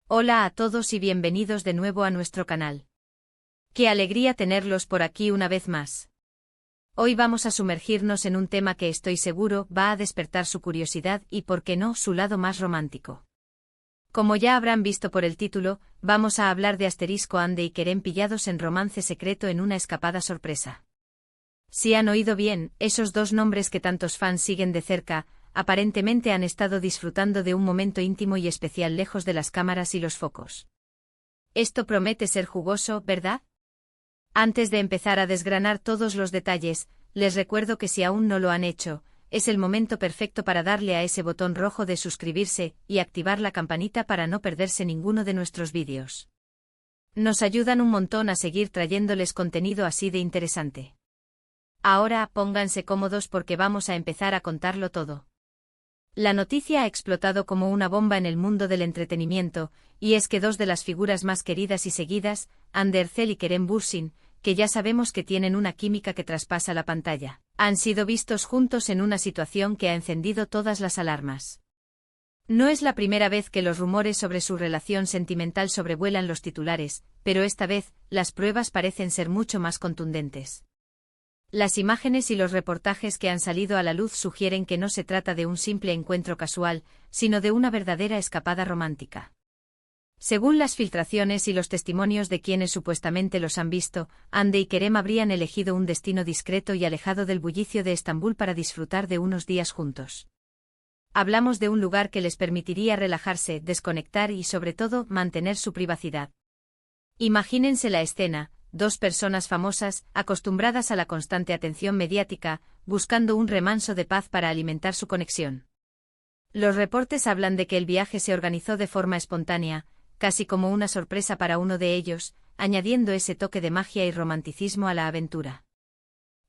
Hola a todos y bienvenidos de nuevo a nuestro canal. Qué alegría tenerlos por aquí una vez más. Hoy vamos a sumergirnos en un tema que estoy seguro va a despertar su curiosidad y, por qué no, su lado más romántico. Como ya habrán visto por el título, vamos a hablar de Ande y Kerem pillados en romance secreto en una escapada sorpresa. Si han oído bien, esos dos nombres que tantos fans siguen de cerca, aparentemente han estado disfrutando de un momento íntimo y especial lejos de las cámaras y los focos. Esto promete ser jugoso, ¿verdad? Antes de empezar a desgranar todos los detalles, les recuerdo que si aún no lo han hecho, es el momento perfecto para darle a ese botón rojo de suscribirse y activar la campanita para no perderse ninguno de nuestros vídeos. Nos ayudan un montón a seguir trayéndoles contenido así de interesante. Ahora, pónganse cómodos porque vamos a empezar a contarlo todo. La noticia ha explotado como una bomba en el mundo del entretenimiento, y es que dos de las figuras más queridas y seguidas, Hande Erçel y Kerem Bürsin, que ya sabemos que tienen una química que traspasa la pantalla, han sido vistos juntos en una situación que ha encendido todas las alarmas. No es la primera vez que los rumores sobre su relación sentimental sobrevuelan los titulares, pero esta vez, las pruebas parecen ser mucho más contundentes. Las imágenes y los reportajes que han salido a la luz sugieren que no se trata de un simple encuentro casual, sino de una verdadera escapada romántica. Según las filtraciones y los testimonios de quienes supuestamente los han visto, Hande y Kerem habrían elegido un destino discreto y alejado del bullicio de Estambul para disfrutar de unos días juntos. Hablamos de un lugar que les permitiría relajarse, desconectar y, sobre todo, mantener su privacidad. Imagínense la escena. Dos personas famosas, acostumbradas a la constante atención mediática, buscando un remanso de paz para alimentar su conexión. Los reportes hablan de que el viaje se organizó de forma espontánea, casi como una sorpresa para uno de ellos, añadiendo ese toque de magia y romanticismo a la aventura.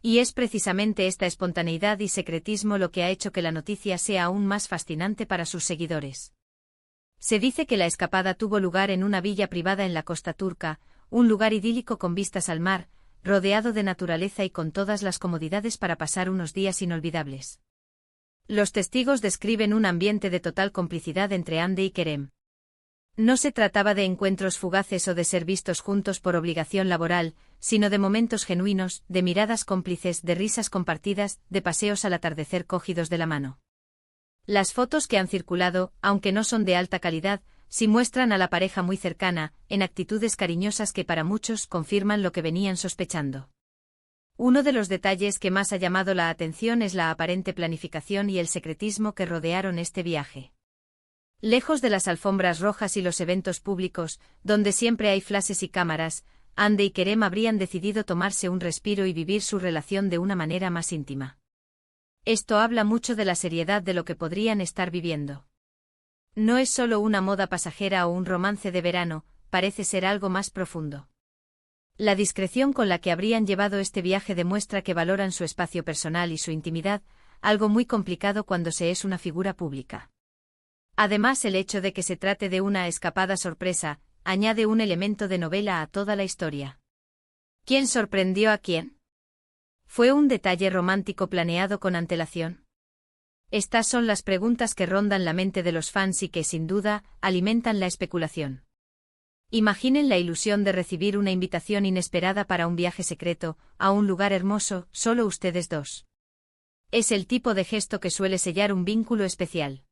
Y es precisamente esta espontaneidad y secretismo lo que ha hecho que la noticia sea aún más fascinante para sus seguidores. Se dice que la escapada tuvo lugar en una villa privada en la costa turca, un lugar idílico con vistas al mar, rodeado de naturaleza y con todas las comodidades para pasar unos días inolvidables. Los testigos describen un ambiente de total complicidad entre Hande y Kerem. No se trataba de encuentros fugaces o de ser vistos juntos por obligación laboral, sino de momentos genuinos, de miradas cómplices, de risas compartidas, de paseos al atardecer cogidos de la mano. Las fotos que han circulado, aunque no son de alta calidad, sí muestran a la pareja muy cercana, en actitudes cariñosas que para muchos confirman lo que venían sospechando. Uno de los detalles que más ha llamado la atención es la aparente planificación y el secretismo que rodearon este viaje. Lejos de las alfombras rojas y los eventos públicos, donde siempre hay flashes y cámaras, Hande y Kerem habrían decidido tomarse un respiro y vivir su relación de una manera más íntima. Esto habla mucho de la seriedad de lo que podrían estar viviendo. No es solo una moda pasajera o un romance de verano, parece ser algo más profundo. La discreción con la que habrían llevado este viaje demuestra que valoran su espacio personal y su intimidad, algo muy complicado cuando se es una figura pública. Además, el hecho de que se trate de una escapada sorpresa, añade un elemento de novela a toda la historia. ¿Quién sorprendió a quién? ¿Fue un detalle romántico planeado con antelación? Estas son las preguntas que rondan la mente de los fans y que, sin duda, alimentan la especulación. Imaginen la ilusión de recibir una invitación inesperada para un viaje secreto, a un lugar hermoso, solo ustedes dos. Es el tipo de gesto que suele sellar un vínculo especial.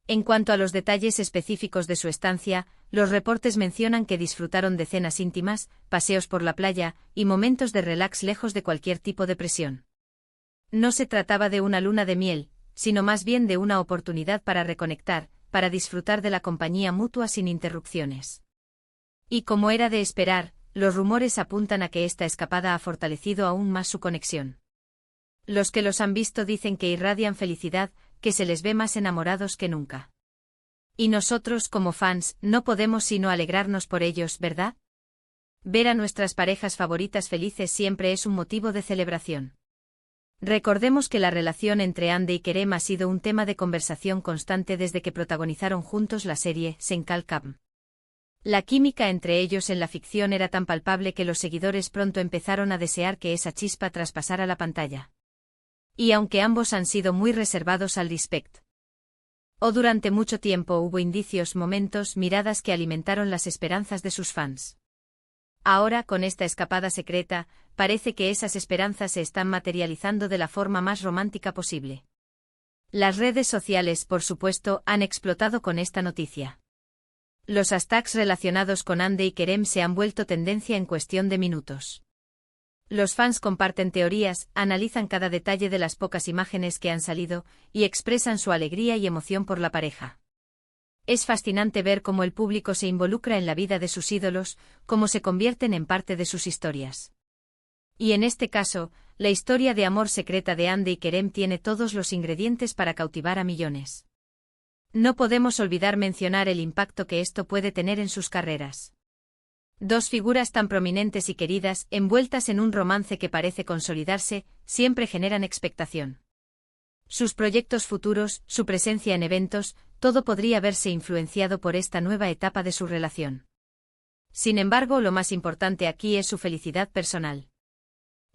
En cuanto a los detalles específicos de su estancia, los reportes mencionan que disfrutaron de cenas íntimas, paseos por la playa, y momentos de relax lejos de cualquier tipo de presión. No se trataba de una luna de miel, sino más bien de una oportunidad para reconectar, para disfrutar de la compañía mutua sin interrupciones. Y como era de esperar, los rumores apuntan a que esta escapada ha fortalecido aún más su conexión. Los que los han visto dicen que irradian felicidad, que se les ve más enamorados que nunca. Y nosotros, como fans, no podemos sino alegrarnos por ellos, ¿verdad? Ver a nuestras parejas favoritas felices siempre es un motivo de celebración. Recordemos que la relación entre Hande y Kerem ha sido un tema de conversación constante desde que protagonizaron juntos la serie Senkal Kam. La química entre ellos en la ficción era tan palpable que los seguidores pronto empezaron a desear que esa chispa traspasara la pantalla. Y aunque ambos han sido muy reservados al respecto, O durante mucho tiempo hubo indicios, momentos, miradas que alimentaron las esperanzas de sus fans. Ahora, con esta escapada secreta, parece que esas esperanzas se están materializando de la forma más romántica posible. Las redes sociales, por supuesto, han explotado con esta noticia. Los hashtags relacionados con Ande y Kerem se han vuelto tendencia en cuestión de minutos. Los fans comparten teorías, analizan cada detalle de las pocas imágenes que han salido, y expresan su alegría y emoción por la pareja. Es fascinante ver cómo el público se involucra en la vida de sus ídolos, cómo se convierten en parte de sus historias. Y en este caso, la historia de amor secreta de Ande y Kerem tiene todos los ingredientes para cautivar a millones. No podemos olvidar mencionar el impacto que esto puede tener en sus carreras. Dos figuras tan prominentes y queridas, envueltas en un romance que parece consolidarse, siempre generan expectación. Sus proyectos futuros, su presencia en eventos, todo podría verse influenciado por esta nueva etapa de su relación. Sin embargo, lo más importante aquí es su felicidad personal.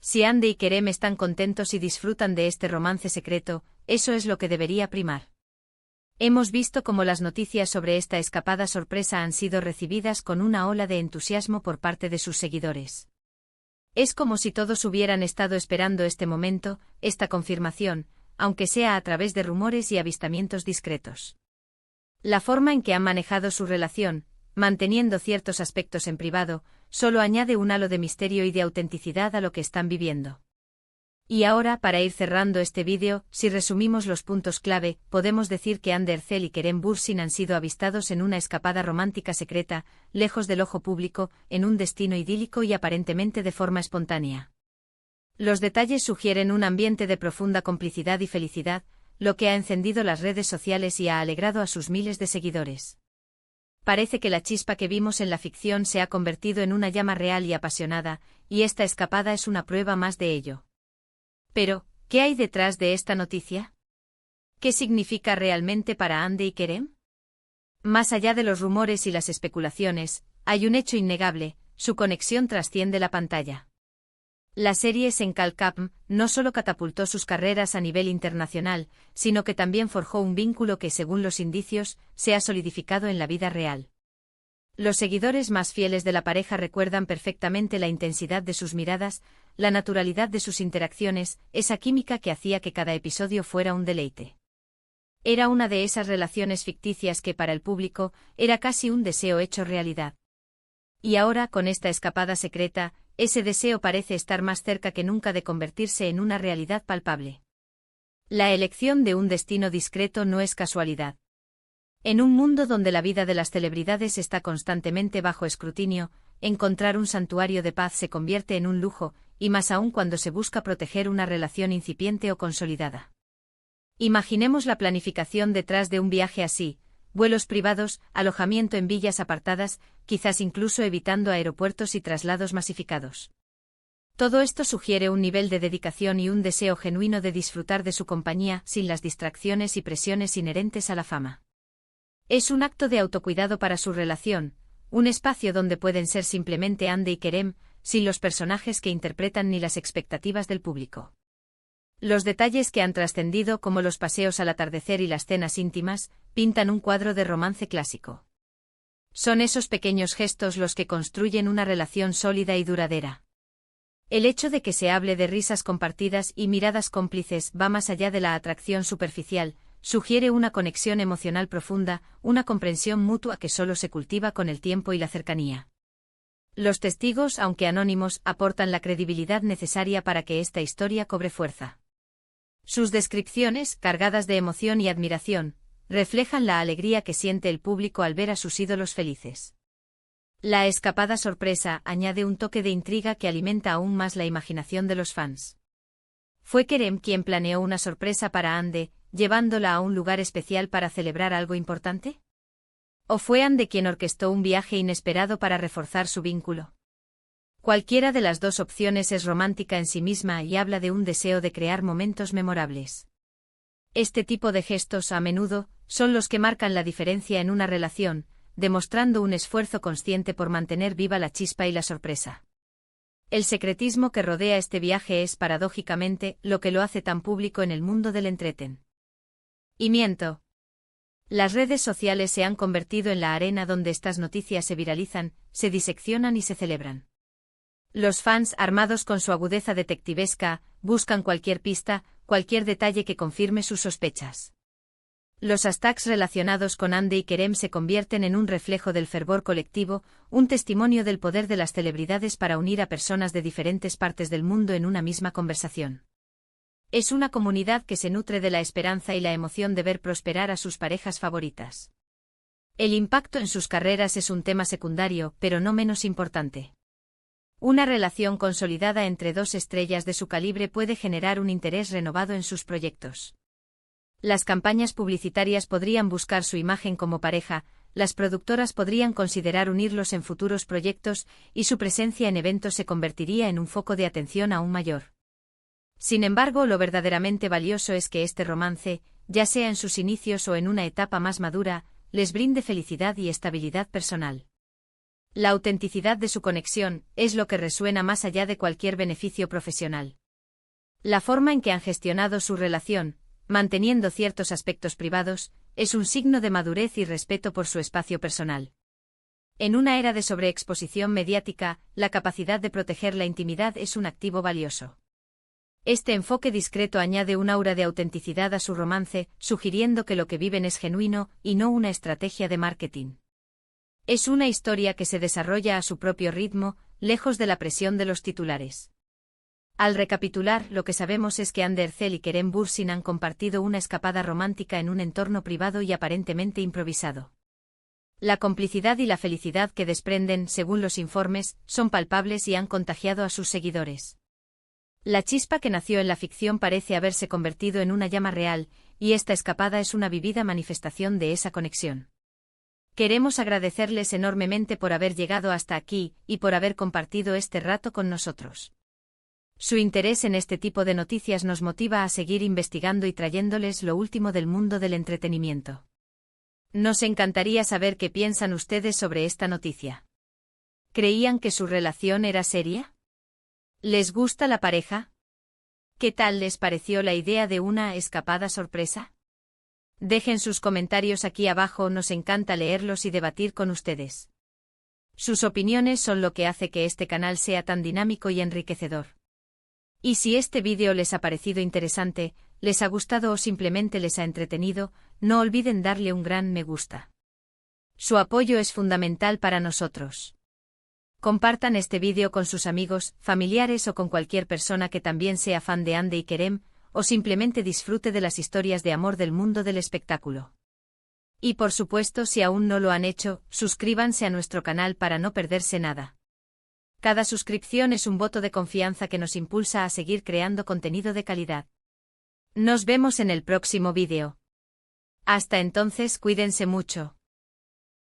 Si Ande y Kerem están contentos y disfrutan de este romance secreto, eso es lo que debería primar. Hemos visto cómo las noticias sobre esta escapada sorpresa han sido recibidas con una ola de entusiasmo por parte de sus seguidores. Es como si todos hubieran estado esperando este momento, esta confirmación, aunque sea a través de rumores y avistamientos discretos. La forma en que han manejado su relación, manteniendo ciertos aspectos en privado, solo añade un halo de misterio y de autenticidad a lo que están viviendo. Y ahora, para ir cerrando este vídeo, si resumimos los puntos clave, podemos decir que Ande Erçel y Kerem Bürsin han sido avistados en una escapada romántica secreta, lejos del ojo público, en un destino idílico y aparentemente de forma espontánea. Los detalles sugieren un ambiente de profunda complicidad y felicidad, lo que ha encendido las redes sociales y ha alegrado a sus miles de seguidores. Parece que la chispa que vimos en la ficción se ha convertido en una llama real y apasionada, y esta escapada es una prueba más de ello. Pero, ¿qué hay detrás de esta noticia? ¿Qué significa realmente para Ande y Kerem? Más allá de los rumores y las especulaciones, hay un hecho innegable: su conexión trasciende la pantalla. La serie Sencal Capm no solo catapultó sus carreras a nivel internacional, sino que también forjó un vínculo que, según los indicios, se ha solidificado en la vida real. Los seguidores más fieles de la pareja recuerdan perfectamente la intensidad de sus miradas, la naturalidad de sus interacciones, esa química que hacía que cada episodio fuera un deleite. Era una de esas relaciones ficticias que para el público era casi un deseo hecho realidad. Y ahora, con esta escapada secreta, ese deseo parece estar más cerca que nunca de convertirse en una realidad palpable. La elección de un destino discreto no es casualidad. En un mundo donde la vida de las celebridades está constantemente bajo escrutinio, encontrar un santuario de paz se convierte en un lujo, y más aún cuando se busca proteger una relación incipiente o consolidada. Imaginemos la planificación detrás de un viaje así: vuelos privados, alojamiento en villas apartadas, quizás incluso evitando aeropuertos y traslados masificados. Todo esto sugiere un nivel de dedicación y un deseo genuino de disfrutar de su compañía sin las distracciones y presiones inherentes a la fama. Es un acto de autocuidado para su relación, un espacio donde pueden ser simplemente Ande y Kerem, sin los personajes que interpretan ni las expectativas del público. Los detalles que han trascendido, como los paseos al atardecer y las cenas íntimas, pintan un cuadro de romance clásico. Son esos pequeños gestos los que construyen una relación sólida y duradera. El hecho de que se hable de risas compartidas y miradas cómplices va más allá de la atracción superficial, sugiere una conexión emocional profunda, una comprensión mutua que solo se cultiva con el tiempo y la cercanía. Los testigos, aunque anónimos, aportan la credibilidad necesaria para que esta historia cobre fuerza. Sus descripciones, cargadas de emoción y admiración, reflejan la alegría que siente el público al ver a sus ídolos felices. La escapada sorpresa añade un toque de intriga que alimenta aún más la imaginación de los fans. ¿Fue Kerem quien planeó una sorpresa para Ande, llevándola a un lugar especial para celebrar algo importante? ¿O fue Ande quien orquestó un viaje inesperado para reforzar su vínculo? Cualquiera de las dos opciones es romántica en sí misma y habla de un deseo de crear momentos memorables. Este tipo de gestos, a menudo, son los que marcan la diferencia en una relación, demostrando un esfuerzo consciente por mantener viva la chispa y la sorpresa. El secretismo que rodea este viaje es, paradójicamente, lo que lo hace tan público en el mundo del entretenimiento. Las redes sociales se han convertido en la arena donde estas noticias se viralizan, se diseccionan y se celebran. Los fans, armados con su agudeza detectivesca, buscan cualquier pista, cualquier detalle que confirme sus sospechas. Los hashtags relacionados con Hande y Kerem se convierten en un reflejo del fervor colectivo, un testimonio del poder de las celebridades para unir a personas de diferentes partes del mundo en una misma conversación. Es una comunidad que se nutre de la esperanza y la emoción de ver prosperar a sus parejas favoritas. El impacto en sus carreras es un tema secundario, pero no menos importante. Una relación consolidada entre dos estrellas de su calibre puede generar un interés renovado en sus proyectos. Las campañas publicitarias podrían buscar su imagen como pareja, las productoras podrían considerar unirlos en futuros proyectos y su presencia en eventos se convertiría en un foco de atención aún mayor. Sin embargo, lo verdaderamente valioso es que este romance, ya sea en sus inicios o en una etapa más madura, les brinde felicidad y estabilidad personal. La autenticidad de su conexión es lo que resuena más allá de cualquier beneficio profesional. La forma en que han gestionado su relación, manteniendo ciertos aspectos privados, es un signo de madurez y respeto por su espacio personal. En una era de sobreexposición mediática, la capacidad de proteger la intimidad es un activo valioso. Este enfoque discreto añade un aura de autenticidad a su romance, sugiriendo que lo que viven es genuino y no una estrategia de marketing. Es una historia que se desarrolla a su propio ritmo, lejos de la presión de los titulares. Al recapitular, lo que sabemos es que Hande Erçel y Kerem Bürsin han compartido una escapada romántica en un entorno privado y aparentemente improvisado. La complicidad y la felicidad que desprenden, según los informes, son palpables y han contagiado a sus seguidores. La chispa que nació en la ficción parece haberse convertido en una llama real, y esta escapada es una vivida manifestación de esa conexión. Queremos agradecerles enormemente por haber llegado hasta aquí y por haber compartido este rato con nosotros. Su interés en este tipo de noticias nos motiva a seguir investigando y trayéndoles lo último del mundo del entretenimiento. Nos encantaría saber qué piensan ustedes sobre esta noticia. ¿Creían que su relación era seria? ¿Les gusta la pareja? ¿Qué tal les pareció la idea de una escapada sorpresa? Dejen sus comentarios aquí abajo, nos encanta leerlos y debatir con ustedes. Sus opiniones son lo que hace que este canal sea tan dinámico y enriquecedor. Y si este vídeo les ha parecido interesante, les ha gustado o simplemente les ha entretenido, no olviden darle un gran me gusta. Su apoyo es fundamental para nosotros. Compartan este vídeo con sus amigos, familiares o con cualquier persona que también sea fan de Hande y Kerem, o simplemente disfrute de las historias de amor del mundo del espectáculo. Y por supuesto, si aún no lo han hecho, suscríbanse a nuestro canal para no perderse nada. Cada suscripción es un voto de confianza que nos impulsa a seguir creando contenido de calidad. Nos vemos en el próximo vídeo. Hasta entonces, cuídense mucho.